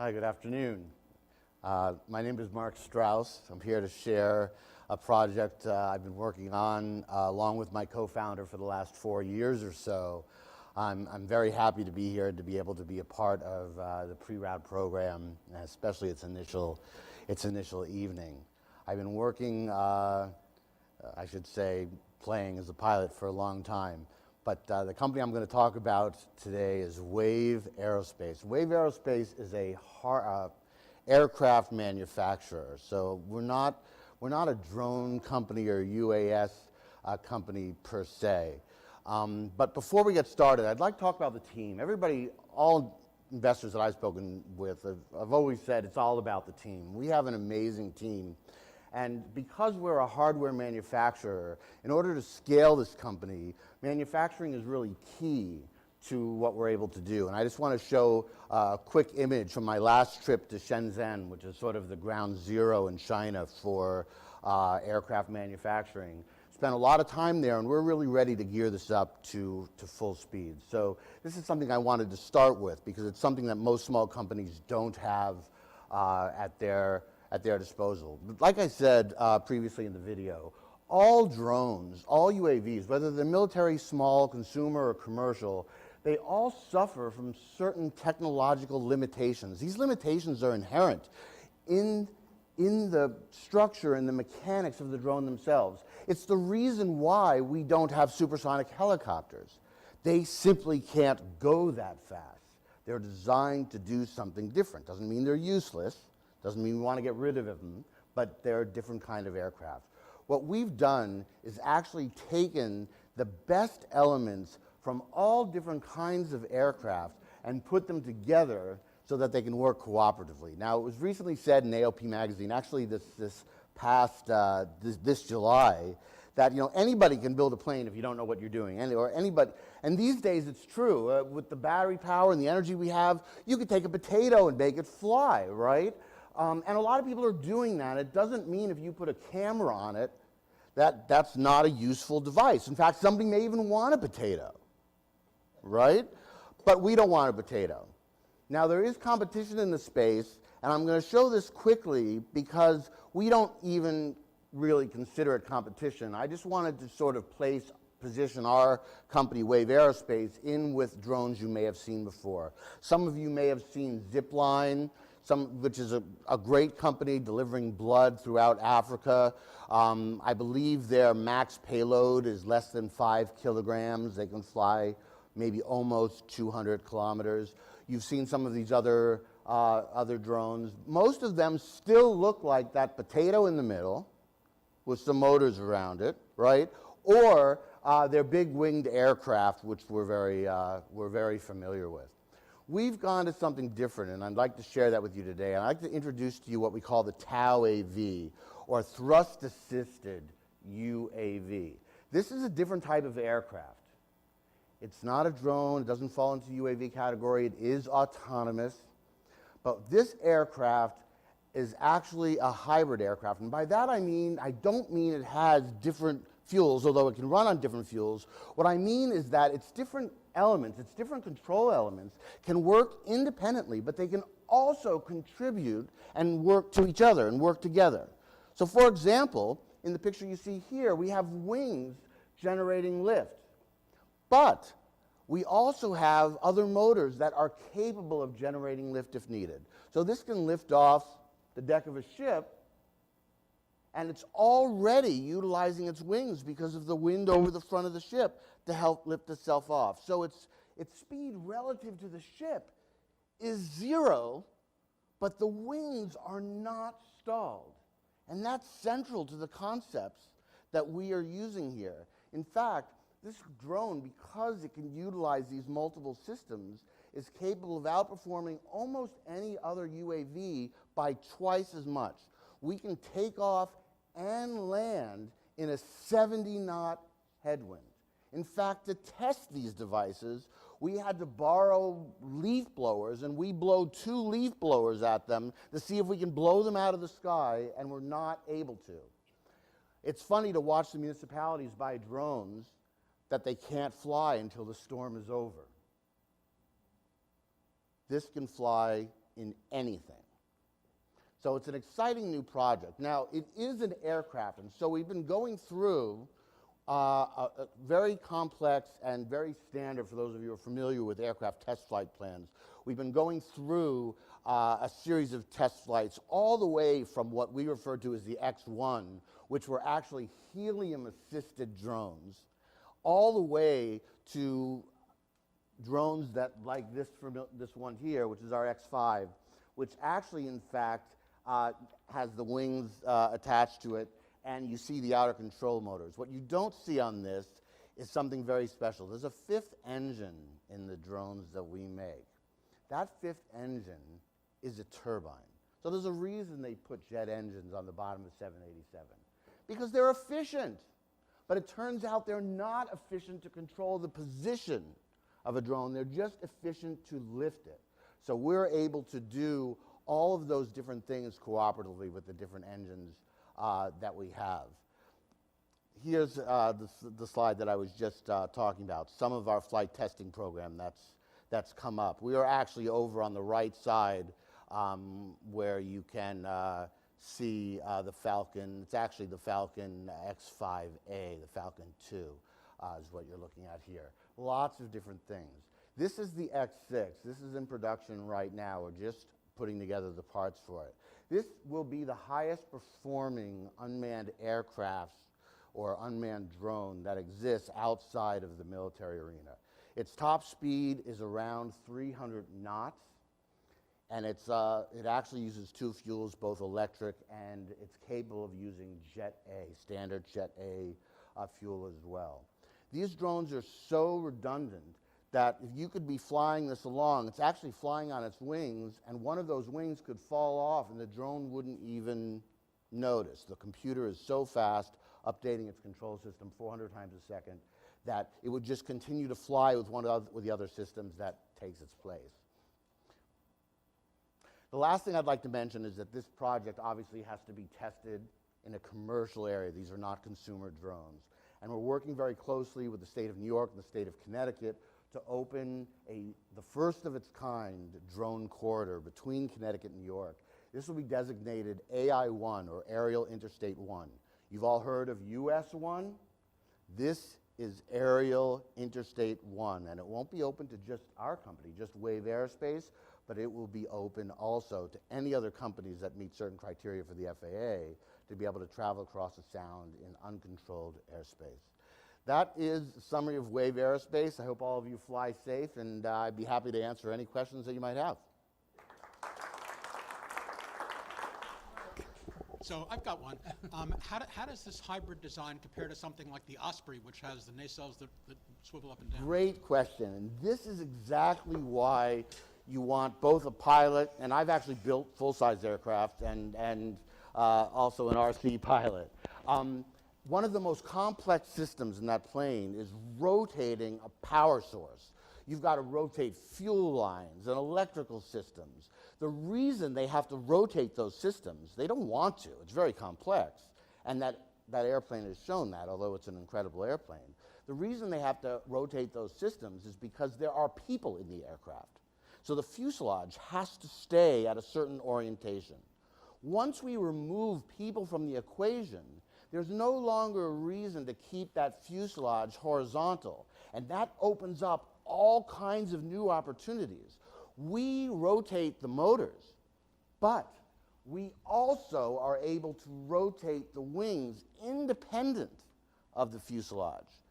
Hi, good afternoon. My name is Mark Strauss. I'm here to share a project I've been working on along with my co-founder for the last 4 years or so. I'm very happy to be here and to be able to be a part of the preRound program, especially its initial evening. I've been working, I should say, playing as a pilot for a long time. But the company I'm going to talk about today is Wave Aerospace. Wave Aerospace is a aircraft manufacturer. So we're not a drone company or UAS company per se. But before we get started, I'd like to talk about the team. Everybody, all investors that I've spoken with, have always said it's all about the team. We have an amazing team. And because we're a hardware manufacturer, in order to scale this company, manufacturing is really key to what we're able to do. And I just want to show a quick image from my last trip to Shenzhen, which is sort of the ground zero in China for aircraft manufacturing. Spent a lot of time there, and we're really ready to gear this up to full speed. So this is something I wanted to start with because it's something that most small companies don't have at their disposal. But like I said previously in the video, all drones, all UAVs, whether they're military, small, consumer, or commercial, they all suffer from certain technological limitations. These limitations are inherent in the structure and the mechanics of the drone themselves. It's the reason why we don't have supersonic helicopters. They simply can't go that fast. They're designed to do something different. Doesn't mean they're useless. Doesn't mean we want to get rid of them, but they're a different kind of aircraft. What we've done is actually taken the best elements from all different kinds of aircraft and put them together so that they can work cooperatively. Now, it was recently said in AOP magazine, actually this July, that anybody can build a plane if you don't know what you're doing, anybody. And these days it's true. With the battery power and the energy we have, you could take a potato and make it fly, right? And a lot of people are doing that. It doesn't mean if you put a camera on it that's not a useful device. In fact, somebody may even want a potato, right? But we don't want a potato. Now, there is competition in the space, and I'm going to show this quickly because we don't even really consider it competition. I just wanted to sort of position our company, Wave Aerospace, in with drones you may have seen before. Some of you may have seen Zipline, which is a great company delivering blood throughout Africa. I believe their max payload is less than 5 kilograms. They can fly maybe almost 200 kilometers. You've seen some of these other drones. Most of them still look like that potato in the middle with some motors around it, right? Or they're big winged aircraft, which we're very familiar with. We've gone to something different, and I'd like to share that with you today. I'd like to introduce to you what we call the TAU AV, or Thrust-Assisted UAV. This is a different type of aircraft. It's not a drone. It doesn't fall into the UAV category. It is autonomous. But this aircraft is actually a hybrid aircraft. And by that I don't mean it has different fuels, although it can run on different fuels. What I mean is that it's different elements, its different control elements can work independently, but they can also contribute and work to each other and work together. So for example, in the picture you see here, we have wings generating lift. But we also have other motors that are capable of generating lift if needed. So this can lift off the deck of a ship, and it's already utilizing its wings because of the wind over the front of the ship to help lift itself off. So its speed relative to the ship is 0, but the wings are not stalled. And that's central to the concepts that we are using here. In fact, this drone, because it can utilize these multiple systems, is capable of outperforming almost any other UAV by twice as much. We can take off and land in a 70-knot headwind. In fact, to test these devices, we had to borrow leaf blowers, and we blow 2 leaf blowers at them to see if we can blow them out of the sky, and we're not able to. It's funny to watch the municipalities buy drones that they can't fly until the storm is over. This can fly in anything. So it's an exciting new project. Now, it is an aircraft, and so we've been going through a very complex and very standard, for those of you who are familiar with aircraft test flight plans, we've been going through a series of test flights all the way from what we refer to as the X-1, which were actually helium-assisted drones, all the way to drones that, like this one here, which is our X-5, which actually, in fact, has the wings attached to it, and you see the outer control motors. What you don't see on this is something very special. There's a fifth engine in the drones that we make. That fifth engine is a turbine. So there's a reason they put jet engines on the bottom of 787, because they're efficient. But it turns out they're not efficient to control the position of a drone. They're just efficient to lift it. So we're able to do all of those different things cooperatively with the different engines that we have. Here's the slide that I was just talking about, some of our flight testing program that's come up. We are actually over on the right side where you can see the Falcon. It's actually the Falcon X5A, the Falcon 2 is what you're looking at here. Lots of different things. This is the X6. This is in production right now. We're just putting together the parts for it. This will be the highest performing unmanned aircraft or unmanned drone that exists outside of the military arena. Its top speed is around 300 knots, and it actually uses two fuels, both electric, and it's capable of using Jet A, standard Jet A fuel as well. These drones are so redundant that if you could be flying this along, it's actually flying on its wings, and one of those wings could fall off and the drone wouldn't even notice. The computer is so fast, updating its control system 400 times a second, that it would just continue to fly with with the other systems that takes its place. The last thing I'd like to mention is that this project obviously has to be tested in a commercial area. These are not consumer drones. And we're working very closely with the state of New York and the state of Connecticut to open the first of its kind drone corridor between Connecticut and New York. This will be designated AI-1, or Aerial Interstate 1. You've all heard of US-1. This is Aerial Interstate 1, and it won't be open to just our company, just Wave Aerospace, but it will be open also to any other companies that meet certain criteria for the FAA to be able to travel across the sound in uncontrolled airspace. That is a summary of Wave Aerospace. I hope all of you fly safe, and I'd be happy to answer any questions that you might have. So I've got one. How does this hybrid design compare to something like the Osprey, which has the nacelles that swivel up and down? Great question, and this is exactly why you want both a pilot, and I've actually built full-size aircraft and also an RC pilot. One of the most complex systems in that plane is rotating a power source. You've got to rotate fuel lines and electrical systems. The reason they have to rotate those systems, they don't want to, it's very complex, and that airplane has shown that, although it's an incredible airplane. The reason they have to rotate those systems is because there are people in the aircraft. So the fuselage has to stay at a certain orientation. Once we remove people from the equation, there's no longer a reason to keep that fuselage horizontal, and that opens up all kinds of new opportunities. We rotate the motors, but we also are able to rotate the wings independent of the fuselage.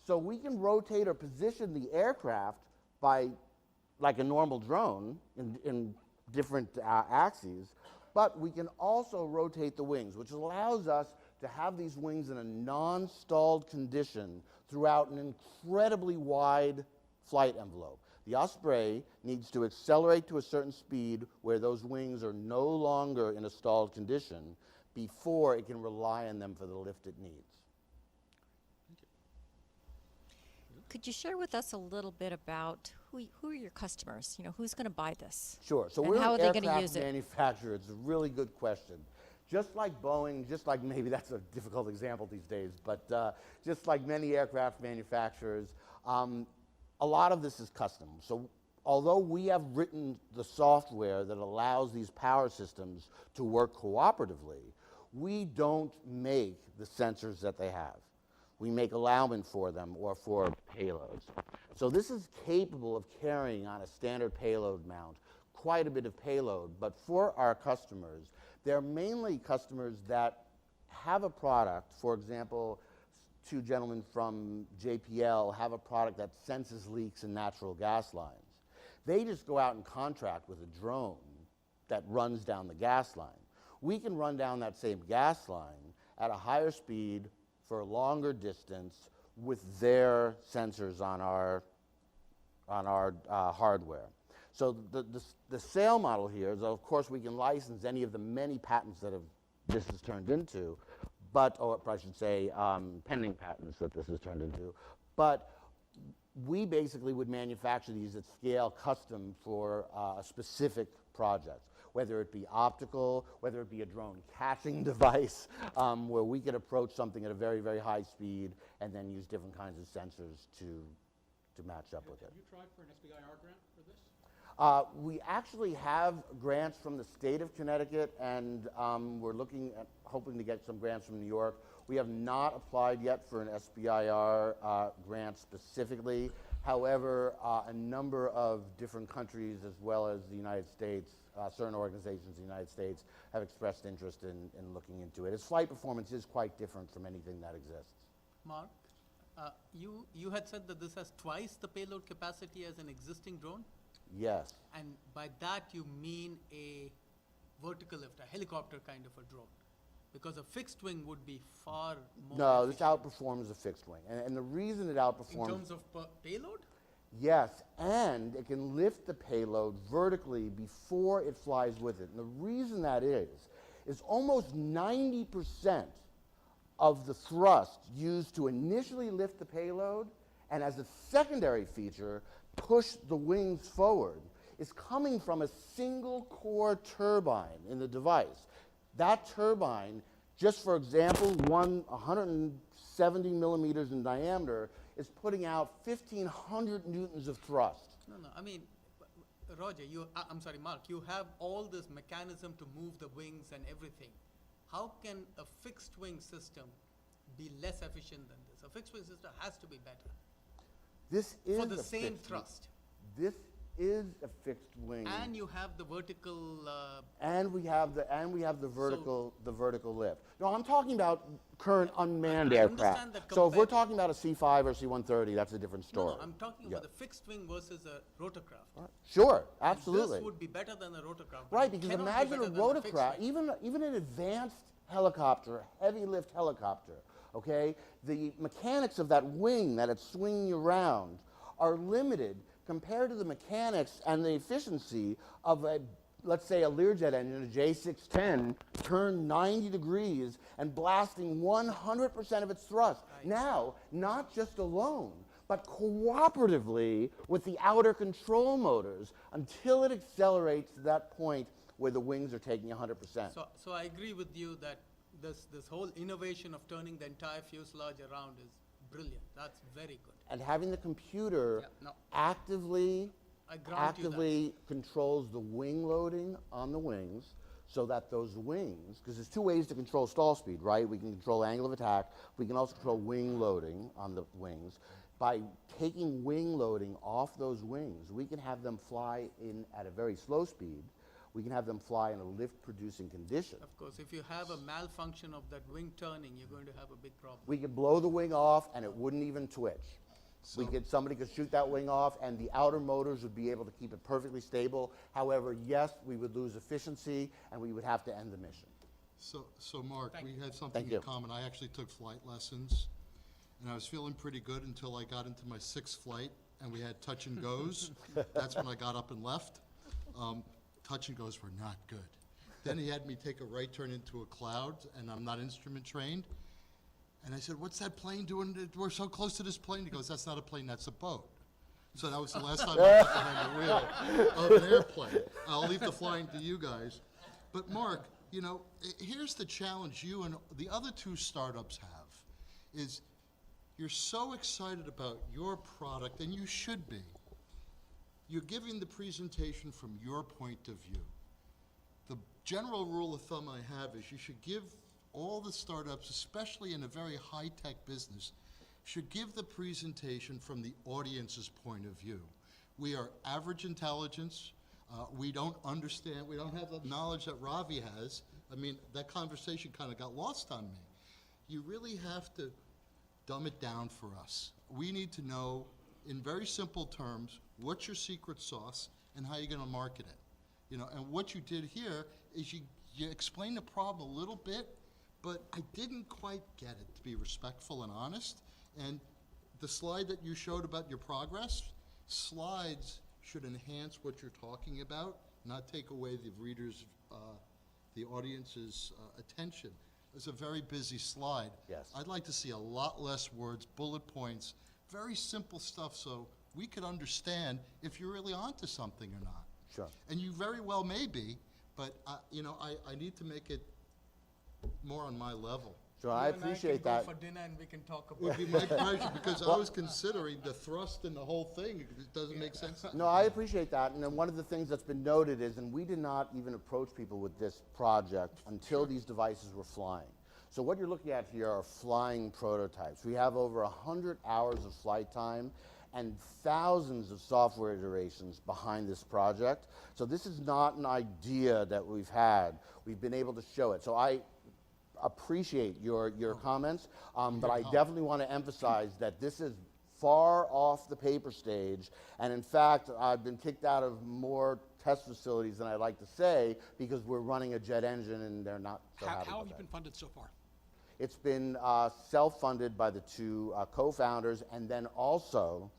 So we can rotate or position the aircraft by, like a normal drone, in different axes, but we can also rotate the wings, which allows us to have these wings in a non-stalled condition throughout an incredibly wide flight envelope. The Osprey needs to accelerate to a certain speed where those wings are no longer in a stalled condition before it can rely on them for the lift it needs. Could you share with us a little bit about who are your customers? You know, who's going to buy this? Sure. So and we're how an are they going to aircraft use it? manufacturer. It's a really good question. Just like Boeing, just like maybe that's a difficult example these days, but just like many aircraft manufacturers, a lot of this is custom. So although we have written the software that allows these power systems to work cooperatively, we don't make the sensors that they have. We make allowment for them or for payloads. So this is capable of carrying on a standard payload mount quite a bit of payload, but for our customers, they're mainly customers that have a product. For example, two gentlemen from JPL have a product that senses leaks in natural gas lines. They just go out and contract with a drone that runs down the gas line. We can run down that same gas line at a higher speed for a longer distance with their sensors on our hardware. So the sale model here is, of course, we can license any of the many patents that this has turned into, but, or I should say, pending patents that this has turned into. But we basically would manufacture these at scale, custom for a specific project, whether it be optical, whether it be a drone catching device, where we could approach something at a very, very high speed and then use different kinds of sensors to match up with it. Have you tried for an SBIR grant for this? We actually have grants from the state of Connecticut, and we're looking at hoping to get some grants from New York. We have not applied yet for an SBIR grant specifically. However, a number of different countries, as well as the United States, certain organizations in the United States, have expressed interest in looking into it. Its flight performance is quite different from anything that exists. Mark, you had said that this has twice the payload capacity as an existing drone? Yes. And by that you mean a vertical lift, a helicopter kind of a drone? Because a fixed wing would be far more No, this efficient. outperforms a fixed wing. And the reason it outperforms... In terms of payload? Yes, and it can lift the payload vertically before it flies with it. And the reason that is almost 90% of the thrust used to initially lift the payload and as a secondary feature push the wings forward is coming from a single core turbine in the device. That turbine, just for example, 170 millimeters in diameter, is putting out 1,500 newtons of thrust. No, I mean, Roger, I'm sorry, Mark, you have all this mechanism to move the wings and everything. How can a fixed wing system be less efficient than this? A fixed wing system has to be better. This is For the a same fixed wing. thrust. This is a fixed wing. And you have the vertical... And we have the vertical lift. No, I'm talking about current unmanned I aircraft. understand that So if we're compared- talking about a C5 or C-130, that's a different story. No, I'm talking Yeah. about the fixed wing versus a rotorcraft. Sure, And absolutely. this would be better than a rotorcraft. but Right, it because cannot be imagine a better than the fixed rotorcraft, wing. even an advanced helicopter, heavy lift helicopter, okay? The mechanics of that wing that it's swinging around are limited compared to the mechanics and the efficiency of a, let's say, a Learjet engine, a J610, turned 90 degrees and blasting 100% of its thrust. Right. Now, not just alone, but cooperatively with the outer control motors until it accelerates to that point where the wings are taking 100%. So I agree with you that this whole innovation of turning the entire fuselage around is brilliant. That's very good. And having the computer Yeah, no. actively I grant you that. controls the wing loading on the wings so that those wings, because there's two ways to control stall speed, right? We can control angle of attack. We can also control wing loading on the wings. By taking wing loading off those wings, we can have them fly in at a very slow speed. We can have them fly in a lift-producing condition. Of course, if you have a malfunction of that wing turning, you're going to have a big problem. We could blow the wing off and it wouldn't even twitch. Somebody could shoot that wing off and the outer motors would be able to keep it perfectly stable. However, yes, we would lose efficiency and we would have to end the mission. So Mark, Thank we you. had something Thank in you. common. I actually took flight lessons, and I was feeling pretty good until I got into my sixth flight, and we had touch and goes. That's when I got up and left. Touch and goes were not good. Then he had me take a right turn into a cloud, and I'm not instrument trained. And I said, "What's that plane doing? We're so close to this plane." He goes, "That's not a plane, that's a boat." So that was the last time I was behind the wheel of an airplane. I'll leave the flying to you guys. But Mark, you know, here's the challenge you and the other two startups have, is you're so excited about your product, and you should be, you're giving the presentation from your point of view. The general rule of thumb I have is you should give all the startups, especially in a very high-tech business, should give the presentation from the audience's point of view. We are average intelligence. We don't understand, we don't have the knowledge that Ravi has. I mean, that conversation kind of got lost on me. You really have to dumb it down for us. We need to know, in very simple terms, what's your secret sauce and how you're going to market it. You know, and what you did here is you explained the problem a little bit, but I didn't quite get it, to be respectful and honest. And the slide that you showed about your progress, slides should enhance what you're talking about, not take away the reader's, the audience's attention. It's a very busy slide. Yes. I'd like to see a lot less words, bullet points, very simple stuff so we could understand if you're really onto something or not. Sure. And you very well may be, but you know, I need to make it more on my level. So I You and appreciate can that. go for dinner and we can talk It would about be my pleasure, because I was considering the thrust in the whole thing. It doesn't make sense. No, I appreciate that, and then one of the things that's been noted is, and we did not even approach people with this project until these devices were flying. So what you're looking at here are flying prototypes. We have over 100 hours of flight time and thousands of software iterations behind this project. So this is not an idea that we've had. We've been able to show it. So I appreciate your comments, but I definitely want to emphasize that this is far off the paper stage, and in fact, I've been kicked out of more test facilities than I like to say because we're running a jet engine and they're not so happy How about have you that. been funded so far? It's been self-funded by the two co-founders, and then also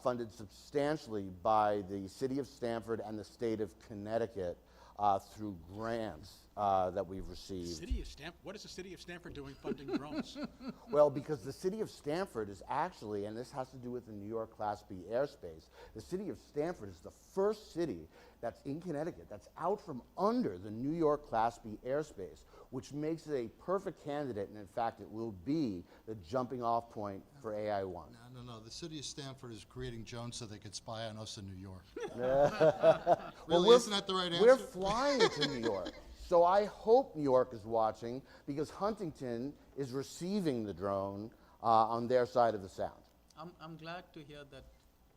funded substantially by the city of Stamford and the state of Connecticut through grants that we've received. City of Stanford. What is the city of Stanford doing funding drones? Well, because the city of Stamford is actually, and this has to do with the New York Class B airspace, the city of Stamford is the first city that's in Connecticut that's out from under the New York Class B airspace, which makes it a perfect candidate, and in fact, it will be the jumping off point for AI-1. No. The city of Stamford is creating drones so they could spy on us in New York. Well, Really, isn't that the right answer? We're flying to New York. So I hope New York is watching because Huntington is receiving the drone on their side of the sound. I'm glad to hear that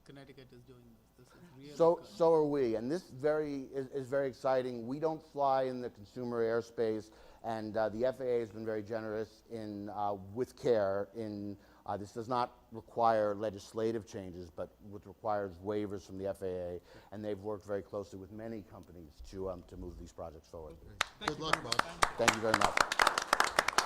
Connecticut is doing this. This is really good. So are we, and this is very exciting. We don't fly in the consumer airspace, and the FAA has been very generous in with CARE in this does not require legislative changes, but what requires waivers from the FAA, and they've worked very closely with many companies to move these projects forward. Good luck, Bob. Thank you very much.